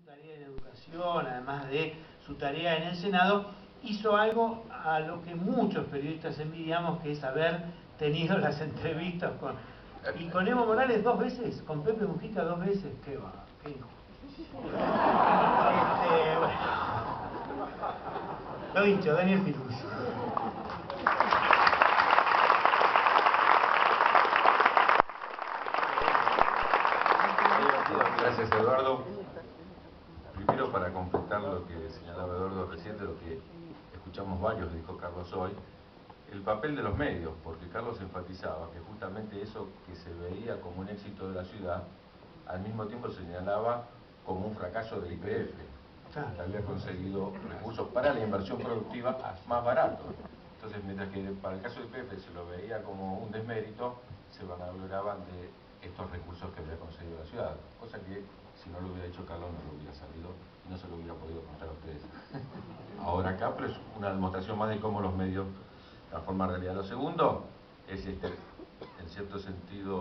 tarea en educación, además de su tarea en el Senado, hizo algo a lo que muchos periodistas envidiamos, que es haber tenido las entrevistas con Evo Morales 2 veces, con Pepe Mujica 2 veces. Qué va, qué hijo. Bueno. Lo dicho, Daniel Pilus. Gracias, Eduardo. Primero, para completar lo que señalaba Eduardo recién, de lo que escuchamos varios, dijo Carlos hoy, el papel de los medios, porque Carlos enfatizaba que justamente eso que se veía como un éxito de la ciudad, al mismo tiempo señalaba como un fracaso del YPF, que había conseguido recursos para la inversión productiva más baratos. Entonces, mientras que para el caso del YPF se lo veía como un desmérito, se vanagloriaban de estos recursos que había conseguido la ciudad, cosa que si no lo hubiera hecho Carlos no lo hubiera sabido y no se lo hubiera podido contar a ustedes ahora acá, pero es una demostración más de cómo los medios transforman realidad. Lo segundo es en cierto sentido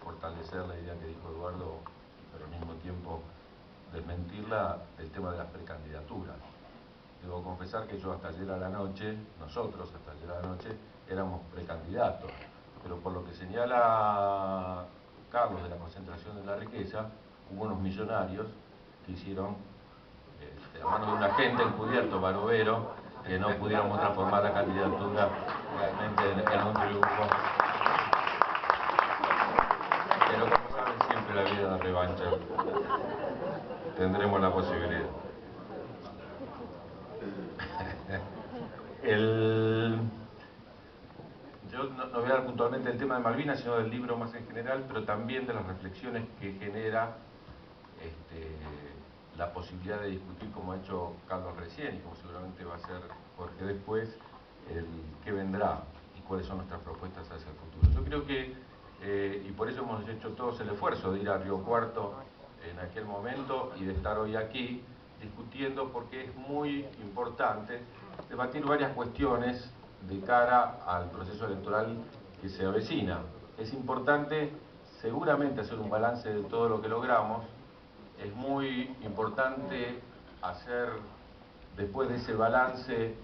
fortalecer la idea que dijo Eduardo, pero al mismo tiempo desmentirla, el tema de las precandidaturas. Debo confesar que yo hasta ayer a la noche, nosotros hasta ayer a la noche, éramos precandidatos, pero por lo que señala Carlos de la concentración de la riqueza, hubo unos millonarios que hicieron, de la mano de un agente encubierto, barovero, que no pudiéramos transformar la candidatura realmente en un triunfo. Pero como saben, siempre la vida da revancha. Tendremos la posibilidad. Yo no voy a dar puntualmente el tema de Malvinas, sino del libro más en general, pero también de las reflexiones que genera la posibilidad de discutir, como ha hecho Carlos recién, y como seguramente va a hacer Jorge después, el qué vendrá y cuáles son nuestras propuestas hacia el futuro. Yo creo que, y por eso hemos hecho todos el esfuerzo de ir a Río Cuarto en aquel momento y de estar hoy aquí discutiendo, porque es muy importante debatir varias cuestiones de cara al proceso electoral que se avecina. Es importante seguramente hacer un balance de todo lo que logramos. Es muy importante hacer, después de ese balance,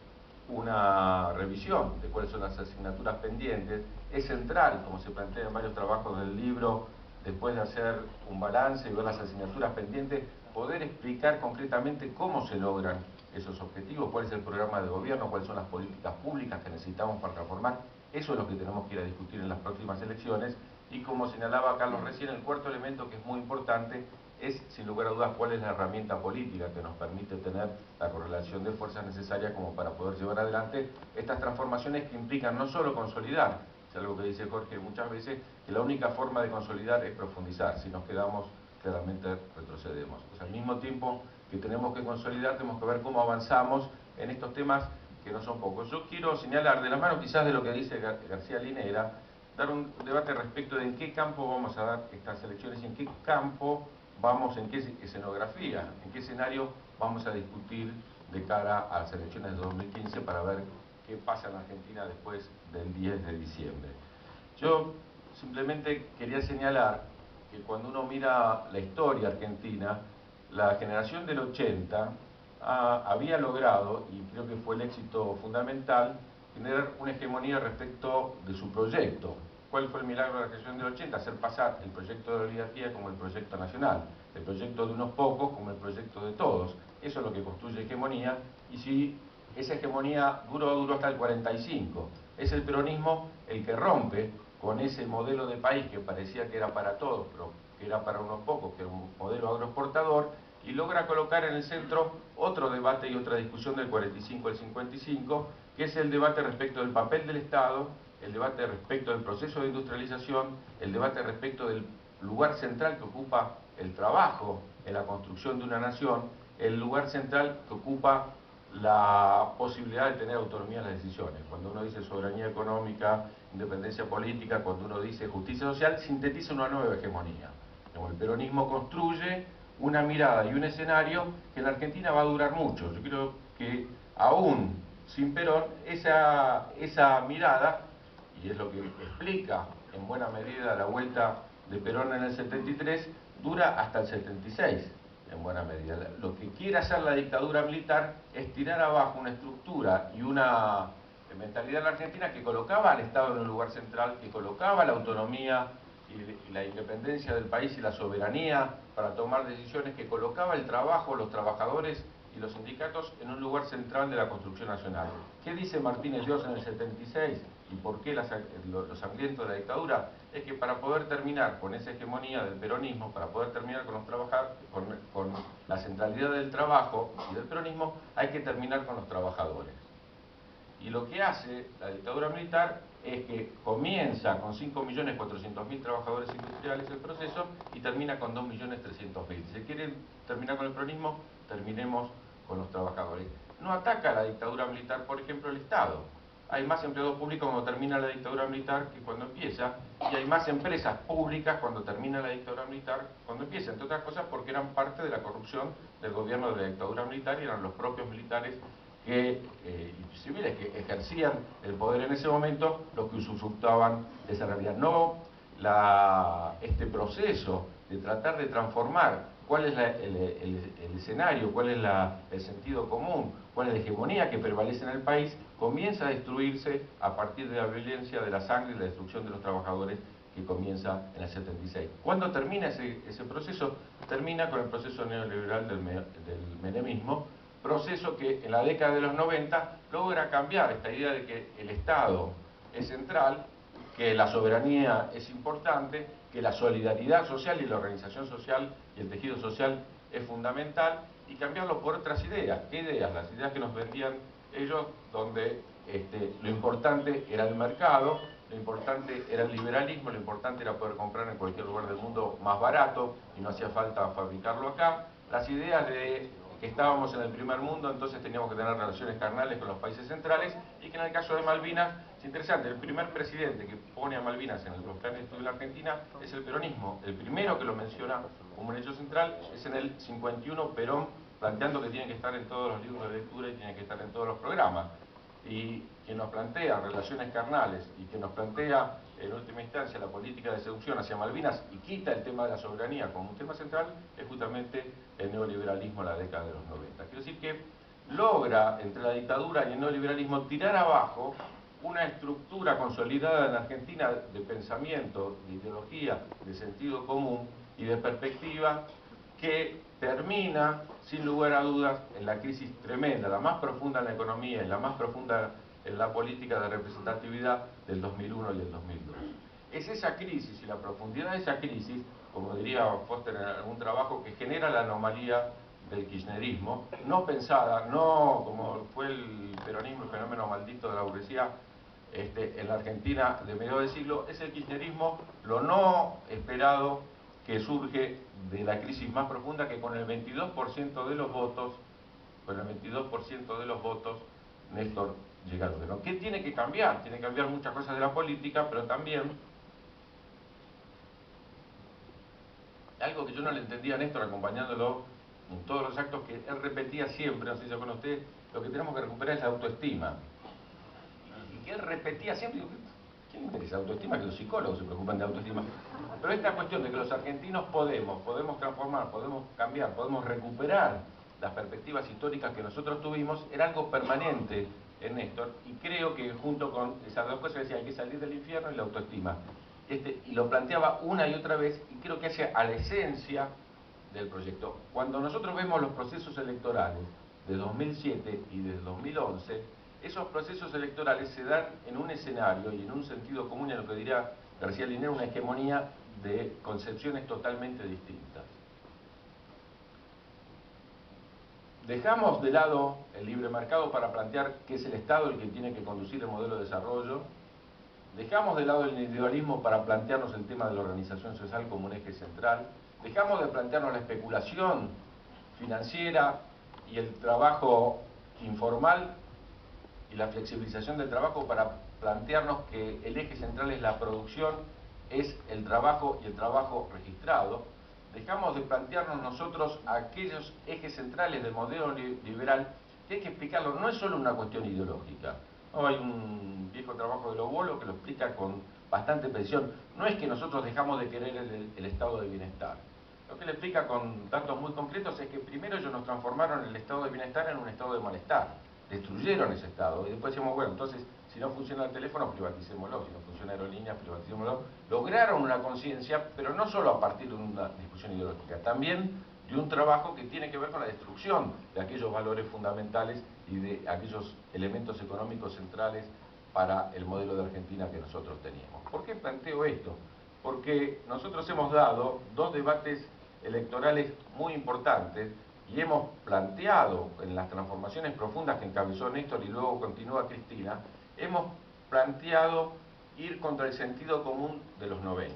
una revisión de cuáles son las asignaturas pendientes. Es central, como se plantea en varios trabajos del libro, después de hacer un balance y ver las asignaturas pendientes, poder explicar concretamente cómo se logran esos objetivos, cuál es el programa de gobierno, cuáles son las políticas públicas que necesitamos para transformar. Eso es lo que tenemos que ir a discutir en las próximas elecciones. Y como señalaba Carlos recién, el cuarto elemento que es muy importante es, sin lugar a dudas, cuál es la herramienta política que nos permite tener la correlación de fuerzas necesarias como para poder llevar adelante estas transformaciones que implican no solo consolidar, es algo que dice Jorge muchas veces, que la única forma de consolidar es profundizar. Si nos quedamos, claramente retrocedemos. Pues al mismo tiempo que tenemos que consolidar, tenemos que ver cómo avanzamos en estos temas que no son pocos. Yo quiero señalar, de la mano quizás de lo que dice García Linera, dar un debate respecto de en qué campo vamos a dar estas elecciones y en qué campo vamos, en qué escenografía, en qué escenario vamos a discutir de cara a las elecciones de 2015 para ver qué pasa en la Argentina después del 10 de diciembre. Yo simplemente quería señalar que cuando uno mira la historia argentina, la generación del 80 había logrado, y creo que fue el éxito fundamental, tener una hegemonía respecto de su proyecto. ¿Cuál fue el milagro de la generación del 80? Hacer pasar el proyecto de la oligarquía como el proyecto nacional, el proyecto de unos pocos como el proyecto de todos. Eso es lo que construye hegemonía, y si esa hegemonía duró hasta el 45. Es el peronismo el que rompe con ese modelo de país que parecía que era para todos, pero que era para unos pocos, que era un modelo agroexportador, y logra colocar en el centro otro debate y otra discusión del 45 al 55, que es el debate respecto del papel del Estado, el debate respecto del proceso de industrialización, el debate respecto del lugar central que ocupa el trabajo en la construcción de una nación, el lugar central que ocupa la posibilidad de tener autonomía en las decisiones. Cuando uno dice soberanía económica, independencia política, cuando uno dice justicia social, sintetiza una nueva hegemonía. El peronismo construye una mirada y un escenario que en la Argentina va a durar mucho. Yo creo que aún sin Perón, esa mirada, y es lo que explica en buena medida la vuelta de Perón en el 73, dura hasta el 76. en buena medida. Lo que quiere hacer la dictadura militar es tirar abajo una estructura y una mentalidad en la Argentina que colocaba al Estado en un lugar central, que colocaba la autonomía y la independencia del país y la soberanía para tomar decisiones, que colocaba el trabajo, los trabajadores y los sindicatos en un lugar central de la construcción nacional. ¿Qué dice Martínez Llosa en el 76? ¿Y por qué los sangrientos de la dictadura? Es que para poder terminar con esa hegemonía del peronismo, para poder terminar con con la centralidad del trabajo y del peronismo, hay que terminar con los trabajadores. Y lo que hace la dictadura militar es que comienza con 5.400.000 trabajadores industriales el proceso y termina con 2.300.000. Si quieren terminar con el peronismo, terminemos con los trabajadores. No ataca a la dictadura militar, por ejemplo, el Estado. Hay más empleados públicos cuando termina la dictadura militar que cuando empieza, y hay más empresas públicas cuando termina la dictadura militar cuando empieza, entre otras cosas porque eran parte de la corrupción del gobierno de la dictadura militar y eran los propios militares y civiles que ejercían el poder en ese momento los que usufructaban de esa realidad. No este proceso de tratar de transformar cuál es el escenario, cuál es el sentido común, cuál es la hegemonía que prevalece en el país, comienza a destruirse a partir de la violencia, de la sangre y la destrucción de los trabajadores que comienza en el 76. ¿Cuándo termina ese proceso? Termina con el proceso neoliberal del menemismo, proceso que en la década de los 90 logra cambiar esta idea de que el Estado es central, que la soberanía es importante, que la solidaridad social y la organización social y el tejido social es fundamental, y cambiarlo por otras ideas. ¿Qué ideas? Las ideas que nos vendían ellos, donde lo importante era el mercado, lo importante era el liberalismo, lo importante era poder comprar en cualquier lugar del mundo más barato y no hacía falta fabricarlo acá. Las ideas de que estábamos en el primer mundo, entonces teníamos que tener relaciones carnales con los países centrales, y que en el caso de Malvinas, es interesante, el primer presidente que pone a Malvinas en los planes de estudio de la Argentina es el peronismo. El primero que lo menciona como un hecho central es en el 51, Perón, planteando que tiene que estar en todos los libros de lectura y tiene que estar en todos los programas. Y quien nos plantea relaciones carnales y que nos plantea en última instancia la política de seducción hacia Malvinas y quita el tema de la soberanía como un tema central es justamente el neoliberalismo en la década de los 90. Quiero decir que logra entre la dictadura y el neoliberalismo tirar abajo una estructura consolidada en Argentina de pensamiento, de ideología, de sentido común y de perspectiva, que termina, sin lugar a dudas, en la crisis tremenda, la más profunda en la economía y la más profunda en la política de representatividad del 2001 y el 2002. Es esa crisis y la profundidad de esa crisis, como diría Foster en algún trabajo, que genera la anomalía del kirchnerismo, no pensada, no como fue el peronismo, el fenómeno maldito de la burguesía en la Argentina de mediados del siglo, es el kirchnerismo lo no esperado que surge de la crisis más profunda, que con el 22% de los votos, Néstor llega al gobierno. ¿Qué tiene que cambiar? Tiene que cambiar muchas cosas de la política, pero también algo que yo no le entendía a Néstor acompañándolo en todos los actos, que él repetía siempre, no sé si se acuerdan ustedes, lo que tenemos que recuperar es la autoestima. Y que él repetía siempre, ¿quién le interesa la autoestima? Que los psicólogos se preocupan de autoestima. Pero esta cuestión de que los argentinos podemos transformar, podemos cambiar, podemos recuperar las perspectivas históricas que nosotros tuvimos, era algo permanente en Néstor, y creo que junto con esas dos cosas decía, hay que salir del infierno y la autoestima. Y lo planteaba una y otra vez, y creo que hace a la esencia del proyecto. Cuando nosotros vemos los procesos electorales de 2007 y de 2011, esos procesos electorales se dan en un escenario y en un sentido común, y a lo que diría García Linera, una hegemonía de concepciones totalmente distintas. Dejamos de lado el libre mercado para plantear que es el Estado el que tiene que conducir el modelo de desarrollo. Dejamos de lado el individualismo para plantearnos el tema de la organización social como un eje central. Dejamos de plantearnos la especulación financiera y el trabajo informal y la flexibilización del trabajo para plantearnos que el eje central es la producción, es el trabajo y el trabajo registrado. Dejamos de plantearnos nosotros aquellos ejes centrales del modelo liberal, que hay que explicarlo, no es solo una cuestión ideológica. No, hay un viejo trabajo de Lobolo que lo explica con bastante precisión. No es que nosotros dejamos de querer el estado de bienestar. Lo que le explica con datos muy concretos es que primero ellos nos transformaron el estado de bienestar en un estado de malestar. Destruyeron ese estado y después decimos, bueno, entonces si no funciona el teléfono, privaticémoslo, si no funciona aerolíneas, privaticémoslo. Lograron una conciencia, pero no solo a partir de una discusión ideológica, también de un trabajo que tiene que ver con la destrucción de aquellos valores fundamentales y de aquellos elementos económicos centrales para el modelo de Argentina que nosotros teníamos. ¿Por qué planteo esto? Porque nosotros hemos dado dos debates electorales muy importantes y hemos planteado en las transformaciones profundas que encabezó Néstor y luego continúa Cristina, hemos planteado ir contra el sentido común de los 90.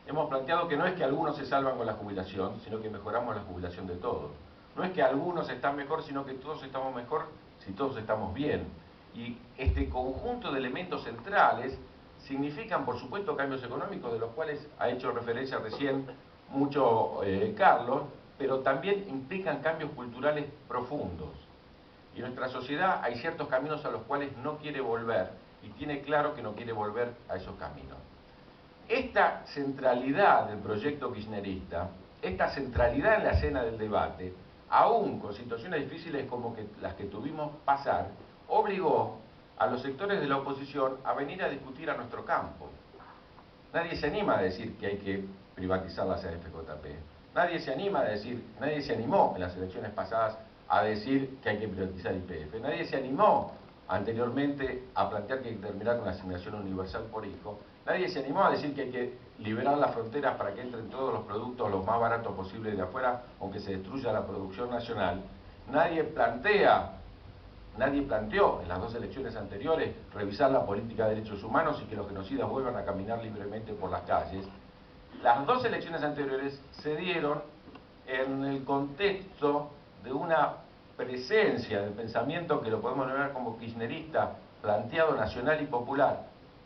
Hemos planteado que no es que algunos se salvan con la jubilación, sino que mejoramos la jubilación de todos. No es que algunos están mejor, sino que todos estamos mejor si todos estamos bien. Y este conjunto de elementos centrales significan, por supuesto, cambios económicos, de los cuales ha hecho referencia recién mucho Carlos, pero también implican cambios culturales profundos. Y en nuestra sociedad hay ciertos caminos a los cuales no quiere volver, y tiene claro que no quiere volver a esos caminos. Esta centralidad del proyecto kirchnerista, esta centralidad en la escena del debate, aún con situaciones difíciles como las que tuvimos pasar, obligó a los sectores de la oposición a venir a discutir a nuestro campo. Nadie se anima a decir que hay que privatizar las AFJP. Nadie se animó en las elecciones pasadas a decir que hay que privatizar YPF. Nadie se animó anteriormente a plantear que hay que terminar con la asignación universal por hijo. Nadie se animó a decir que hay que liberar las fronteras para que entren todos los productos lo más baratos posible de afuera, aunque se destruya la producción nacional. Nadie planteó en las dos elecciones anteriores revisar la política de derechos humanos y que los genocidas vuelvan a caminar libremente por las calles. Las dos elecciones anteriores se dieron en el contexto de una presencia del pensamiento que lo podemos nombrar como kirchnerista, planteado nacional y popular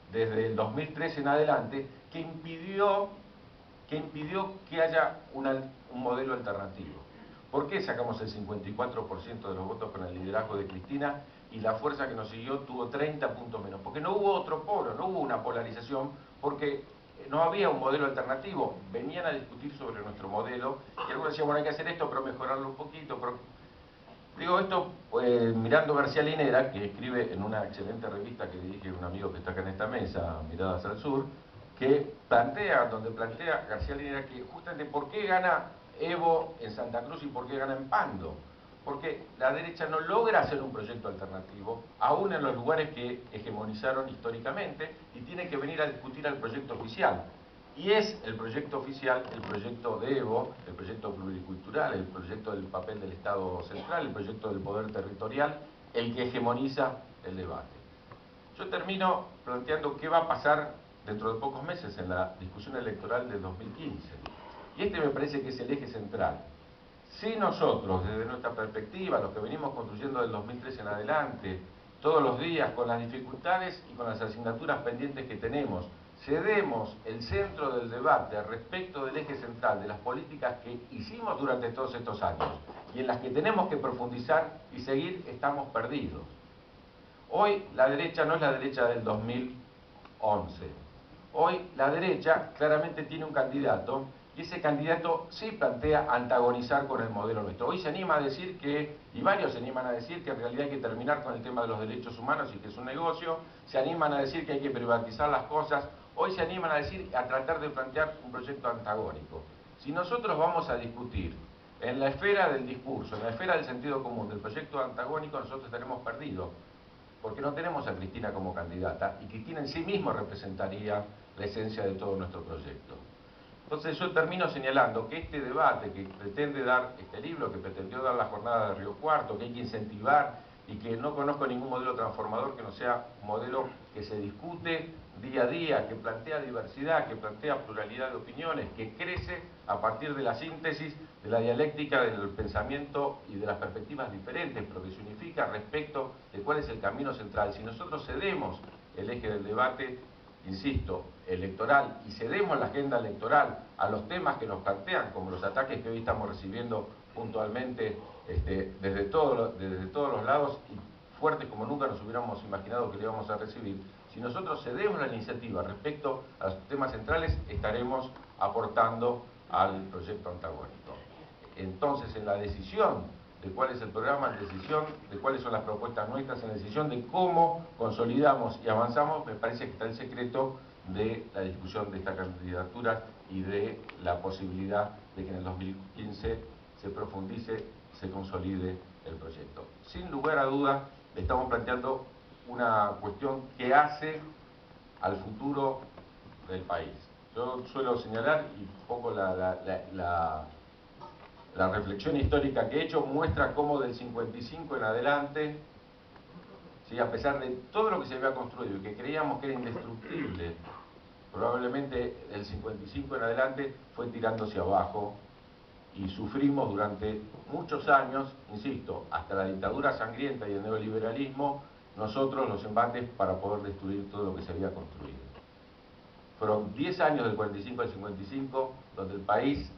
desde el 2013 en adelante, que impidió que haya un modelo alternativo. ¿Por qué sacamos el 54% de los votos con el liderazgo de Cristina y la fuerza que nos siguió tuvo 30 puntos menos? Porque no hubo otro polo, no hubo una polarización, porque no había un modelo alternativo. Venían a discutir sobre nuestro modelo y algunos decían, bueno, hay que hacer esto, pero mejorarlo un poquito. Digo esto mirando García Linera, que escribe en una excelente revista que dirige un amigo que está acá en esta mesa, Miradas al Sur, donde plantea García Linera que justamente por qué gana Evo en Santa Cruz y por qué gana en Pando. Porque la derecha no logra hacer un proyecto alternativo, aún en los lugares que hegemonizaron históricamente, y tiene que venir a discutir al proyecto oficial. Y es el proyecto oficial, el proyecto de Evo, el proyecto pluricultural, el proyecto del papel del Estado central, el proyecto del poder territorial, el que hegemoniza el debate. Yo termino planteando qué va a pasar dentro de pocos meses en la discusión electoral del 2015. Y este me parece que es el eje central. Si nosotros, desde nuestra perspectiva, los que venimos construyendo del 2013 en adelante, todos los días, con las dificultades y con las asignaturas pendientes que tenemos, cedemos el centro del debate respecto del eje central de las políticas que hicimos durante todos estos años y en las que tenemos que profundizar y seguir, estamos perdidos. Hoy la derecha no es la derecha del 2011. Hoy la derecha claramente tiene un candidato y ese candidato sí plantea antagonizar con el modelo nuestro. Hoy se anima a decir que, y varios se animan a decir que en realidad hay que terminar con el tema de los derechos humanos y que es un negocio, se animan a decir que hay que privatizar las cosas, hoy se animan a decir, a tratar de plantear un proyecto antagónico. Si nosotros vamos a discutir en la esfera del discurso, en la esfera del sentido común, del proyecto antagónico, nosotros estaremos perdidos, porque no tenemos a Cristina como candidata, y Cristina en sí misma representaría la esencia de todo nuestro proyecto. Entonces yo termino señalando que este debate que pretende dar este libro, que pretendió dar la jornada de Río Cuarto, que hay que incentivar y que no conozco ningún modelo transformador que no sea un modelo que se discute día a día, que plantea diversidad, que plantea pluralidad de opiniones, que crece a partir de la síntesis, de la dialéctica del pensamiento y de las perspectivas diferentes, pero que se unifica respecto de cuál es el camino central. Si nosotros cedemos el eje del debate, insisto, electoral, y cedemos la agenda electoral a los temas que nos plantean, como los ataques que hoy estamos recibiendo puntualmente desde todos los lados y fuertes como nunca nos hubiéramos imaginado que le íbamos a recibir, si nosotros cedemos la iniciativa respecto a los temas centrales, estaremos aportando al proyecto antagónico. Entonces, en la decisión de cuál es el programa, en decisión de cuáles son las propuestas nuestras, en la decisión de cómo consolidamos y avanzamos, me parece que está el secreto de la discusión de esta candidatura y de la posibilidad de que en el 2015 se profundice, se consolide el proyecto. Sin lugar a dudas, estamos planteando una cuestión que hace al futuro del país. Yo suelo señalar, y un poco la reflexión histórica que he hecho muestra cómo del 55 en adelante, ¿sí?, a pesar de todo lo que se había construido y que creíamos que era indestructible, probablemente el 55 en adelante fue tirándose abajo y sufrimos durante muchos años, insisto, hasta la dictadura sangrienta y el neoliberalismo, nosotros los embates para poder destruir todo lo que se había construido. Fueron 10 años del 45 al 55 donde el país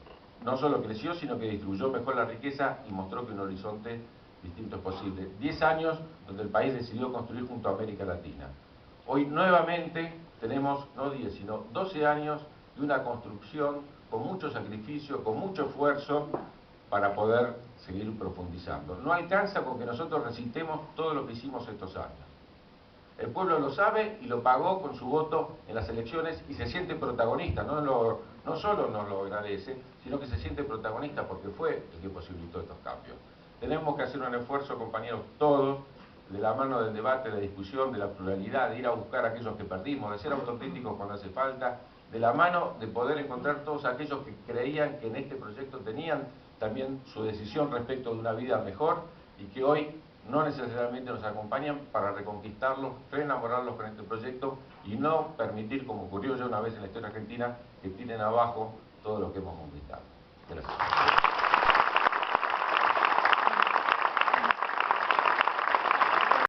no solo creció, sino que distribuyó mejor la riqueza y mostró que un horizonte distinto es posible. 10 años donde el país decidió construir junto a América Latina. Hoy nuevamente tenemos no 10, sino 12 años de una construcción con mucho sacrificio, con mucho esfuerzo para poder seguir profundizando. No alcanza con que nosotros recitemos todo lo que hicimos estos años. El pueblo lo sabe y lo pagó con su voto en las elecciones y se siente protagonista, no solo nos lo agradece, sino que se siente protagonista porque fue el que posibilitó estos cambios. Tenemos que hacer un esfuerzo, compañeros, todos, de la mano del debate, de la discusión, de la pluralidad, de ir a buscar a aquellos que perdimos, de ser autocríticos cuando hace falta, de la mano de poder encontrar todos aquellos que creían que en este proyecto tenían también su decisión respecto de una vida mejor y que hoy no necesariamente nos acompañan para reconquistarlos, reenamorarlos con este proyecto y no permitir, como ocurrió ya una vez en la historia argentina, que tiren abajo todo lo que hemos conquistado. Gracias.